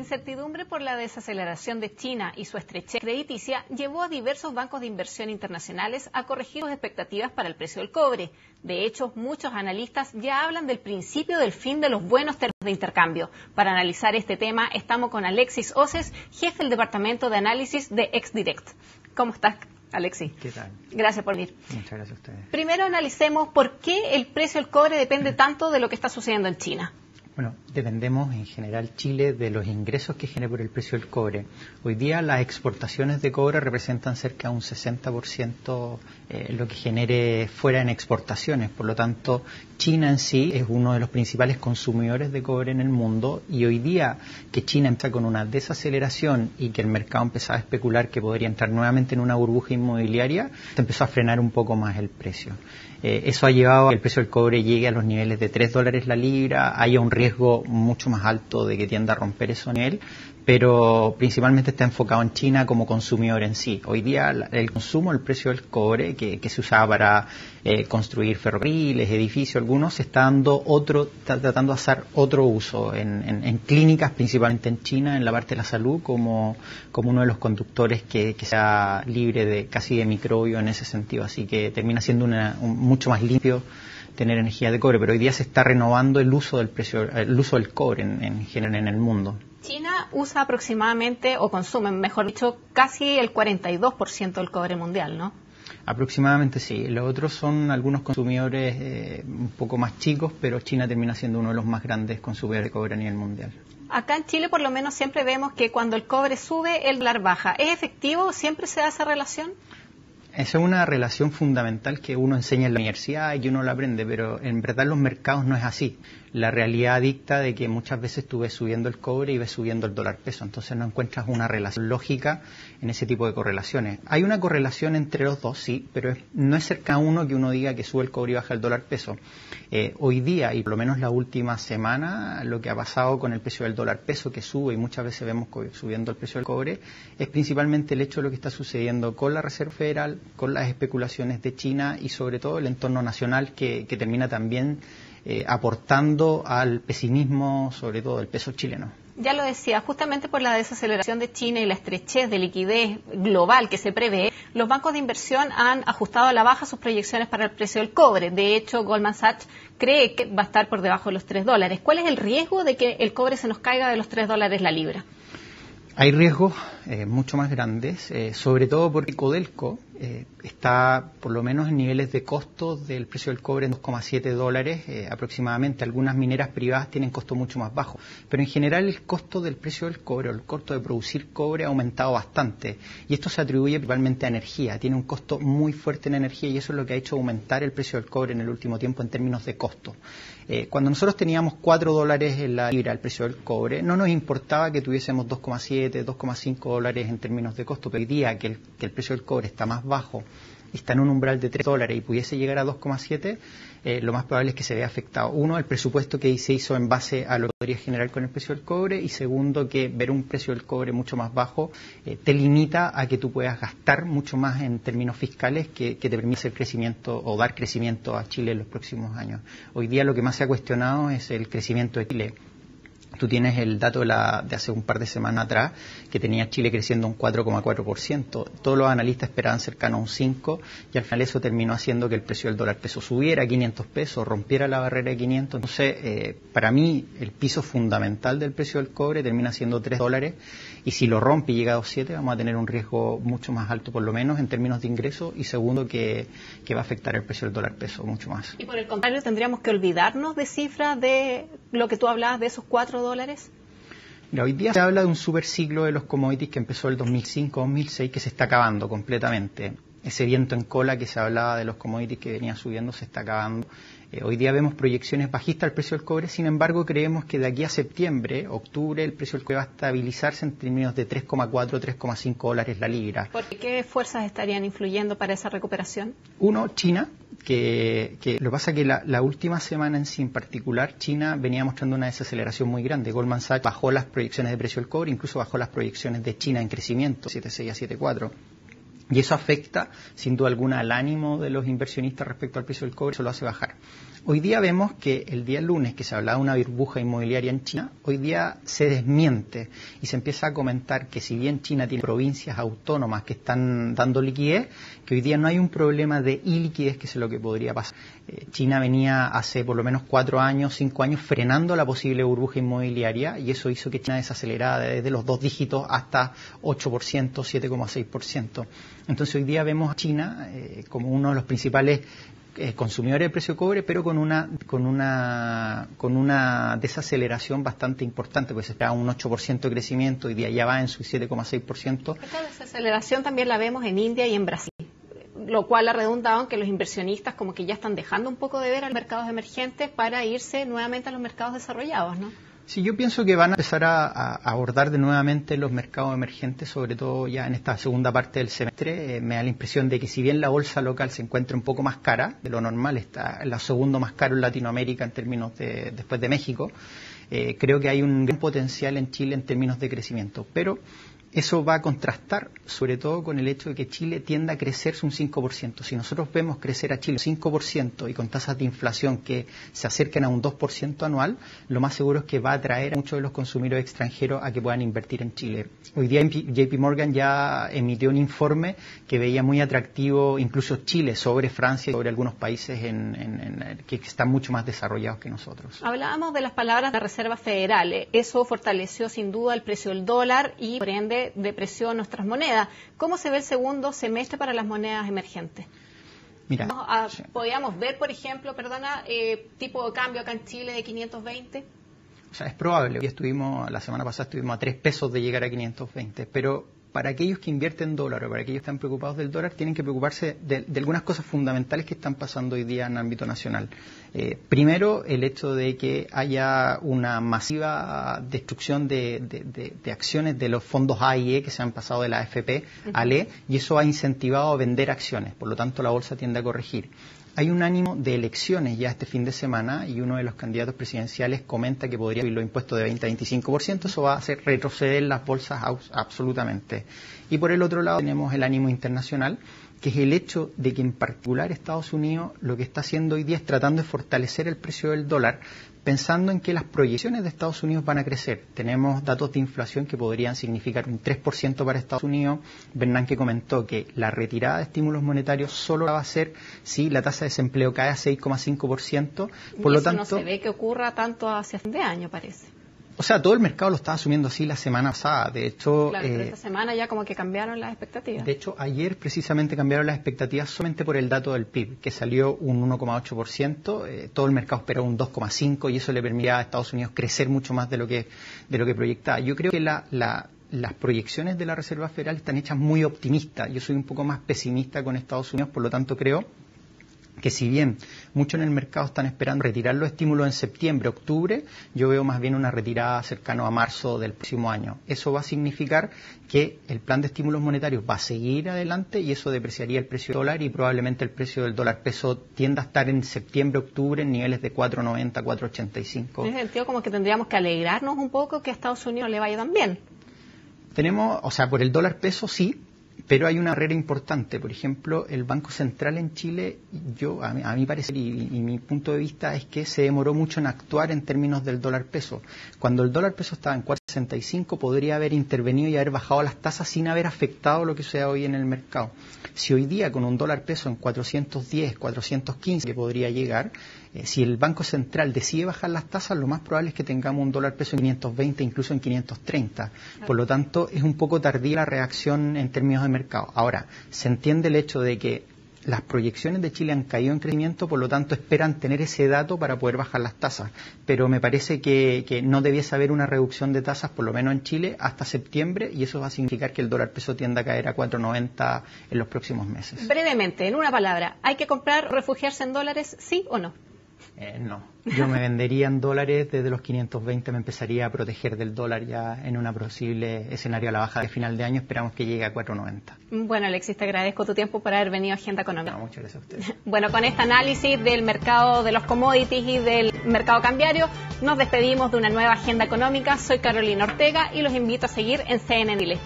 incertidumbre por la desaceleración de China y su estrechez crediticia llevó a diversos bancos de inversión internacionales a corregir sus expectativas para el precio del cobre. De hecho, muchos analistas ya hablan del principio del fin de los buenos términos de intercambio. Para analizar este tema, estamos con Alexis Oces, jefe del Departamento de Análisis de Exdirect. ¿Cómo estás, Alexis? ¿Qué tal? Gracias por venir. Muchas gracias a ustedes. Primero analicemos por qué el precio del cobre depende tanto de lo que está sucediendo en China. Bueno, dependemos en general Chile de los ingresos que genera por el precio del cobre. Hoy día las exportaciones de cobre representan cerca de un 60% lo que genere fuera en exportaciones. Por lo tanto, China en sí es uno de los principales consumidores de cobre en el mundo y hoy día que China entra con una desaceleración y que el mercado empezaba a especular que podría entrar nuevamente en una burbuja inmobiliaria, se empezó a frenar un poco más el precio. Eso ha llevado a que el precio del cobre llegue a los niveles de $3 la libra, haya un riesgo mucho más alto de que tienda a romper ese nivel, pero principalmente está enfocado en China como consumidor en sí. Hoy día el consumo, el precio del cobre que se usaba para construir ferrocarriles, edificios, algunos, se está tratando de hacer otro uso en clínicas, principalmente en China, en la parte de la salud, como uno de los conductores que sea libre de casi de microbio en ese sentido. Así que termina siendo mucho más limpio tener energía de cobre, pero hoy día se está renovando el uso del cobre en general en el mundo. China usa aproximadamente, o consume, mejor dicho, casi el 42% del cobre mundial, ¿no? Aproximadamente sí. Los otros son algunos consumidores un poco más chicos, pero China termina siendo uno de los más grandes consumidores de cobre a nivel mundial. Acá en Chile por lo menos siempre vemos que cuando el cobre sube, el dólar baja. ¿Es efectivo? ¿Siempre se da esa relación? Esa es una relación fundamental que uno enseña en la universidad y que uno la aprende, pero en verdad los mercados no es así. La realidad dicta de que muchas veces tú ves subiendo el cobre y ves subiendo el dólar peso, entonces no encuentras una relación lógica en ese tipo de correlaciones. Hay una correlación entre los dos, sí, pero no es cerca a uno que uno diga que sube el cobre y baja el dólar peso. Hoy día, y por lo menos la última semana, lo que ha pasado con el precio del dólar peso, que sube y muchas veces vemos subiendo el precio del cobre, es principalmente el hecho de lo que está sucediendo con la Reserva Federal, con las especulaciones de China y sobre todo el entorno nacional que termina también aportando al pesimismo, sobre todo del peso chileno. Ya lo decía, justamente por la desaceleración de China y la estrechez de liquidez global que se prevé, los bancos de inversión han ajustado a la baja sus proyecciones para el precio del cobre. De hecho, Goldman Sachs cree que va a estar por debajo de los $3. ¿Cuál es el riesgo de que el cobre se nos caiga de los $3 la libra? Hay riesgos mucho más grandes, sobre todo porque Codelco está por lo menos en niveles de costo del precio del cobre en $2,7 aproximadamente. Algunas mineras privadas tienen costo mucho más bajo, pero en general el costo del precio del cobre o el costo de producir cobre ha aumentado bastante y esto se atribuye principalmente a energía. Tiene un costo muy fuerte en energía y eso es lo que ha hecho aumentar el precio del cobre en el último tiempo en términos de costo. Cuando nosotros teníamos $4 en la libra el precio del cobre, no nos importaba que tuviésemos 2,7, 2,5 dólares en términos de costo, pero hoy día que el precio del cobre está más bajo, está en un umbral de $3 y pudiese llegar a 2,7, lo más probable es que se vea afectado. Uno, el presupuesto que se hizo en base a lo que podría generar con el precio del cobre, y segundo, que ver un precio del cobre mucho más bajo te limita a que tú puedas gastar mucho más en términos fiscales que te permite hacer crecimiento o dar crecimiento a Chile en los próximos años. Hoy día lo que más se ha cuestionado es el crecimiento de Chile. Tú tienes el dato de hace un par de semanas atrás, que tenía Chile creciendo un 4,4%. Todos los analistas esperaban cercano a un 5%, y al final eso terminó haciendo que el precio del dólar peso subiera a 500 pesos, rompiera la barrera de 500. Entonces, para mí, el piso fundamental del precio del cobre termina siendo $3, y si lo rompe y llega a 2,7, vamos a tener un riesgo mucho más alto, por lo menos en términos de ingresos, y segundo, que va a afectar el precio del dólar peso mucho más. Y por el contrario, tendríamos que olvidarnos de cifras de lo que tú hablabas de esos $4. Mira, hoy día se habla de un superciclo de los commodities que empezó el 2005-2006 que se está acabando completamente. Ese viento en cola que se hablaba de los commodities que venía subiendo se está acabando. Hoy día vemos proyecciones bajistas al precio del cobre, sin embargo creemos que de aquí a septiembre, octubre, el precio del cobre va a estabilizarse en términos de $3,4-3,5 la libra. ¿Por qué fuerzas estarían influyendo para esa recuperación? Uno, China, que lo que pasa es que la última semana en sí en particular, China venía mostrando una desaceleración muy grande. Goldman Sachs bajó las proyecciones de precio del cobre, incluso bajó las proyecciones de China en crecimiento, 7,6 a 7,4. Y eso afecta, sin duda alguna, al ánimo de los inversionistas respecto al precio del cobre, eso lo hace bajar. Hoy día vemos que el día lunes, que se hablaba de una burbuja inmobiliaria en China, hoy día se desmiente y se empieza a comentar que si bien China tiene provincias autónomas que están dando liquidez, que hoy día no hay un problema de iliquidez, que es lo que podría pasar. China venía hace por lo menos 4 años, 5 años, frenando la posible burbuja inmobiliaria y eso hizo que China desacelerara desde los 2 dígitos hasta 8%, 7,6%. Entonces hoy día vemos a China como uno de los principales consumidores de precio de cobre, pero con una desaceleración bastante importante, pues se esperaba un 8% de crecimiento, hoy día ya va en su 7,6%. Esta desaceleración también la vemos en India y en Brasil, lo cual ha redundado en que los inversionistas como que ya están dejando un poco de ver a los mercados emergentes para irse nuevamente a los mercados desarrollados, ¿no? Sí, yo pienso que van a empezar a abordar de nuevamente los mercados emergentes, sobre todo ya en esta segunda parte del semestre. Me da la impresión de que si bien la bolsa local se encuentra un poco más cara de lo normal, está la segundo más caro en Latinoamérica en términos de después de México, creo que hay un gran potencial en Chile en términos de crecimiento, pero eso va a contrastar sobre todo con el hecho de que Chile tienda a crecerse un 5%. Si nosotros vemos crecer a Chile un 5% y con tasas de inflación que se acercan a un 2% anual, lo más seguro es que va a atraer a muchos de los consumidores extranjeros a que puedan invertir en Chile. Hoy día JP Morgan ya emitió un informe que veía muy atractivo incluso Chile sobre Francia y sobre algunos países que están mucho más desarrollados que nosotros. Hablábamos de las palabras de la Reserva Federal. Eso fortaleció sin duda el precio del dólar y por ende depreció nuestras monedas. ¿Cómo se ve el segundo semestre para las monedas emergentes? Mira, podríamos ver, por ejemplo, tipo de cambio acá en Chile de 520. O sea, es probable. La semana pasada estuvimos a 3 pesos de llegar a 520, pero para aquellos que invierten dólar o para aquellos que están preocupados del dólar, tienen que preocuparse de algunas cosas fundamentales que están pasando hoy día en el ámbito nacional. Primero, el hecho de que haya una masiva destrucción de acciones de los fondos A y E que se han pasado de la AFP al E, y eso ha incentivado a vender acciones, por lo tanto la bolsa tiende a corregir. Hay un ánimo de elecciones ya este fin de semana y uno de los candidatos presidenciales comenta que podría subir los impuestos de 20 a 25%, eso va a hacer retroceder las bolsas absolutamente. Y por el otro lado tenemos el ánimo internacional, que es el hecho de que en particular Estados Unidos lo que está haciendo hoy día es tratando de fortalecer el precio del dólar, pensando en que las proyecciones de Estados Unidos van a crecer. Tenemos datos de inflación que podrían significar un 3% para Estados Unidos. Bernanke comentó que la retirada de estímulos monetarios solo va a ser si la tasa de desempleo cae a 6,5%. Por lo tanto, no se ve que ocurra tanto hacia fin de año, parece. O sea, todo el mercado lo estaba asumiendo así la semana pasada. De hecho, claro, pero esta semana ya como que cambiaron las expectativas. De hecho, ayer precisamente cambiaron las expectativas solamente por el dato del PIB, que salió un 1,8%. Todo el mercado esperó un 2,5% y eso le permitía a Estados Unidos crecer mucho más de lo que proyectaba. Yo creo que las proyecciones de la Reserva Federal están hechas muy optimistas. Yo soy un poco más pesimista con Estados Unidos, por lo tanto creo que si bien muchos en el mercado están esperando retirar los estímulos en septiembre, octubre, yo veo más bien una retirada cercano a marzo del próximo año. Eso va a significar que el plan de estímulos monetarios va a seguir adelante y eso depreciaría el precio del dólar y probablemente el precio del dólar peso tienda a estar en septiembre, octubre en niveles de 4,90, 4,85. En ese sentido, como que tendríamos que alegrarnos un poco que a Estados Unidos le vaya tan bien. Tenemos, o sea, por el dólar peso sí, pero hay una barrera importante. Por ejemplo, el Banco Central en Chile, a mi parecer y mi punto de vista es que se demoró mucho en actuar en términos del dólar peso. Cuando el dólar peso estaba en 4,65 podría haber intervenido y haber bajado las tasas sin haber afectado lo que sucede hoy en el mercado. Si hoy día con un dólar peso en 410, 415 que podría llegar, si el Banco Central decide bajar las tasas, lo más probable es que tengamos un dólar peso en 520, incluso en 530. Por lo tanto, es un poco tardía la reacción en términos de mercado. Ahora, se entiende el hecho de que las proyecciones de Chile han caído en crecimiento, por lo tanto esperan tener ese dato para poder bajar las tasas. Pero me parece que no debiese haber una reducción de tasas, por lo menos en Chile, hasta septiembre, y eso va a significar que el dólar peso tienda a caer a 4,90 en los próximos meses. Brevemente, en una palabra, ¿hay que comprar, refugiarse en dólares, sí o no? No, yo me vendería en dólares desde los 520, me empezaría a proteger del dólar ya en un posible escenario a la baja de final de año, esperamos que llegue a 4,90. Bueno, Alexis, te agradezco tu tiempo por haber venido a Agenda Económica. No, muchas gracias a ustedes. Bueno, con este análisis del mercado de los commodities y del mercado cambiario, nos despedimos de una nueva Agenda Económica. Soy Carolina Ortega y los invito a seguir en CNN Chile.